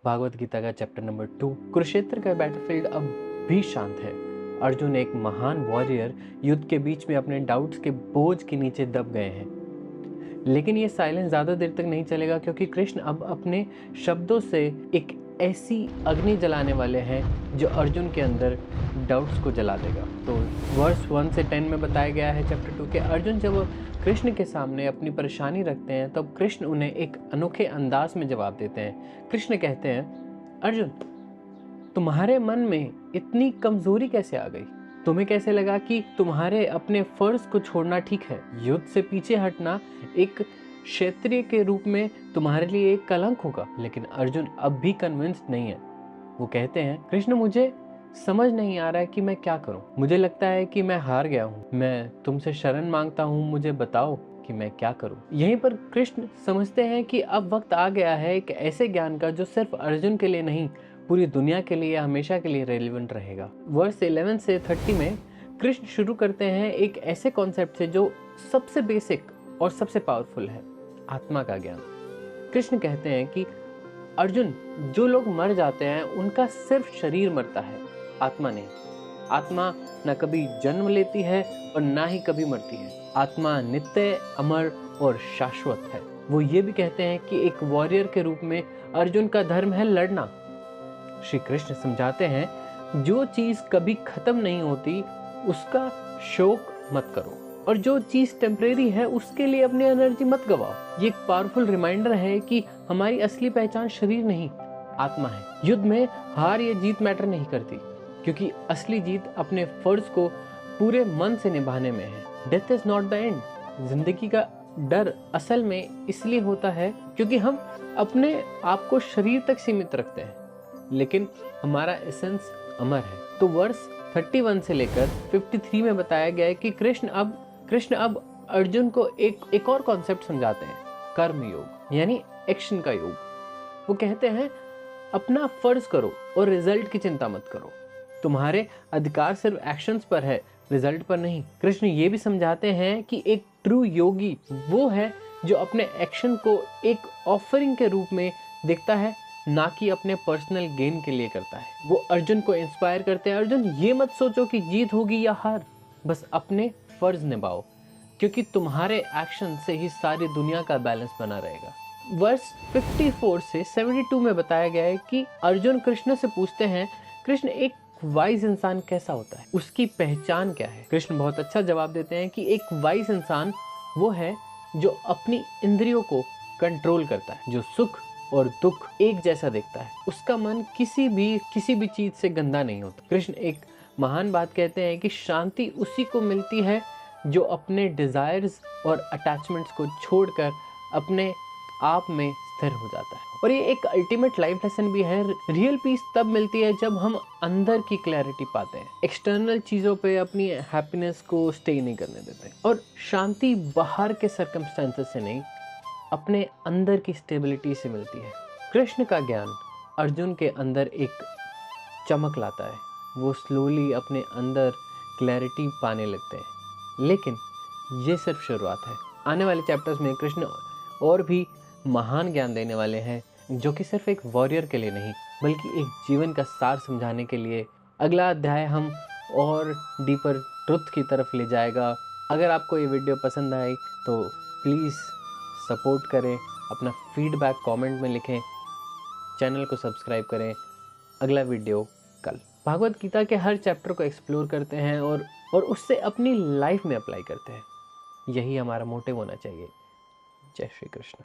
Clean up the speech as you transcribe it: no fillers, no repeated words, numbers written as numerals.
भागवत गीता का chapter number 2। Kurukshetra का battlefield अब भी शांत है। अर्जुन एक महान वॉरियर युद्ध के बीच में अपने डाउट्स के बोझ के नीचे दब गए हैं। लेकिन ये साइलेंस ज़्यादा देर तक नहीं चलेगा, क्योंकि कृष्ण अब अपने शब्दों से एक ऐसी अग्नि जलाने वाले हैं जो अर्जुन के अंदर डाउट्स को जला देगा। तो वर्स 1 से 10 में बताया गया है चैप्टर 2 के अर्जुन जब कृष्ण के सामने अपनी परेशानी रखते हैं तब कृष्ण उन्हें एक अनोखे अंदाज में जवाब देते हैं। कृष्ण कहते हैं, अर्जुन तुम्हारे मन में इतनी कमजोरी कैसे आ गई? तुम्हें कैसे लगा कि तुम्हारे अपने फर्ज को छोड़ना ठीक है? युद्ध से पीछे हटना एक क्षत्रिय के रूप में तुम्हारे लिए एक कलंक होगा। लेकिन अर्जुन अब भी कन्विंस्ड नहीं है। वो कहते हैं, कृष्ण मुझे समझ नहीं आ रहा है कि मैं क्या करूं। मुझे लगता है कि मैं हार गया हूं। मैं तुमसे शरण मांगता हूं, मुझे बताओ कि मैं क्या करूं। यहीं पर कृष्ण समझते हैं कि अब वक्त आ गया है एक ऐसे ज्ञान का जो सिर्फ अर्जुन के लिए नहीं, पूरी दुनिया के लिए हमेशा के लिए रेलिवेंट रहेगा। वर्स 11 से 30 में कृष्ण शुरू करते हैं एक ऐसे कॉन्सेप्ट से जो सबसे बेसिक और सबसे पावरफुल है, आत्मा का ज्ञान। कृष्ण कहते हैं कि अर्जुन, जो लोग मर जाते हैं उनका सिर्फ शरीर मरता है, आत्मा नहीं। आत्मा न कभी जन्म लेती है और ना ही कभी मरती है। आत्मा नित्य, अमर और शाश्वत है। वो ये भी कहते हैं कि एक वॉरियर के रूप में अर्जुन का धर्म है लड़ना। श्री कृष्ण समझाते हैं, जो चीज कभी खत्म नहीं होती उसका शोक मत करो, और जो चीज टेम्परेरी है उसके लिए अपनी एनर्जी मत गवाओ। ये एक पावरफुल रिमाइंडर है कि हमारी असली पहचान शरीर नहीं, आत्मा है। युद्ध में हार या जीत मैटर नहीं करती, क्योंकि असली जीत अपने फर्ज को पूरे मन से निभाने में है। Death is not the end. जिंदगी का डर असल में इसलिए होता है क्योंकि हम अपने आप को शरीर तक सीमित रखते हैं, लेकिन हमारा एसेंस अमर है। तो वर्स 31 से लेकर 53 में बताया गया है कि कृष्ण अब अर्जुन को एक और कॉन्सेप्ट समझाते हैं, कर्म योग, यानी एक्शन का योग। वो कहते हैं, अपना फर्ज करो और रिजल्ट की चिंता मत करो। तुम्हारे अधिकार सिर्फ एक्शंस पर है, रिजल्ट पर नहीं। कृष्ण ये भी समझाते हैं कि एक ट्रू योगी वो है जो अपने एक्शन को एक ऑफरिंग के रूप में देखता है, ना कि अपने पर्सनल गेन के लिए करता है। वो अर्जुन को इंस्पायर करते हैं, अर्जुन ये मत सोचो कि जीत होगी या हार, बस अपने फर्ज निभाओ, क्योंकि तुम्हारे एक्शन से ही सारी दुनिया का बैलेंस बना रहेगा। वर्स 54 से 72 में बताया गया है कि अर्जुन कृष्ण से पूछते हैं, कृष्ण एक वाइज इंसान कैसा होता है, उसकी पहचान क्या है? कृष्ण बहुत अच्छा जवाब देते हैं कि एक वाइज इंसान वो है जो अपनी इंद्रियों को कंट्रोल करता है, जो सुख और दुख एक जैसा देखता है, उसका मन किसी भी चीज से गंदा नहीं होता। कृष्ण एक महान बात कहते हैं कि शांति उसी को मिलती है जो अपने डिजायर्स और अटैचमेंट्स को छोड़कर अपने आप में स्थिर हो जाता है। और ये एक अल्टीमेट लाइफ लेसन भी है। रियल पीस तब मिलती है जब हम अंदर की क्लैरिटी पाते हैं, एक्सटर्नल चीजों पे अपनी हैप्पीनेस को स्टे नहीं करने देते। और शांति बाहर के सर्कमस्टेंसेस से नहीं, अपने अंदर की स्टेबिलिटी से मिलती है। कृष्ण का ज्ञान अर्जुन के अंदर एक चमक लाता है, वो स्लोली अपने अंदर क्लैरिटी पाने लगते हैं। लेकिन ये सिर्फ शुरुआत है। आने वाले चैप्टर्स में कृष्ण और भी महान ज्ञान देने वाले हैं, जो कि सिर्फ एक वॉरियर के लिए नहीं बल्कि एक जीवन का सार समझाने के लिए। अगला अध्याय हम और डीपर ट्रुथ की तरफ ले जाएगा। अगर आपको ये वीडियो पसंद आई तो प्लीज़ सपोर्ट करें, अपना फीडबैक कमेंट में लिखें, चैनल को सब्सक्राइब करें। अगला वीडियो कल। भागवत गीता के हर चैप्टर को एक्सप्लोर करते हैं और उससे अपनी लाइफ में अप्लाई करते हैं। यही हमारा मोटिव होना चाहिए। जय श्री कृष्ण।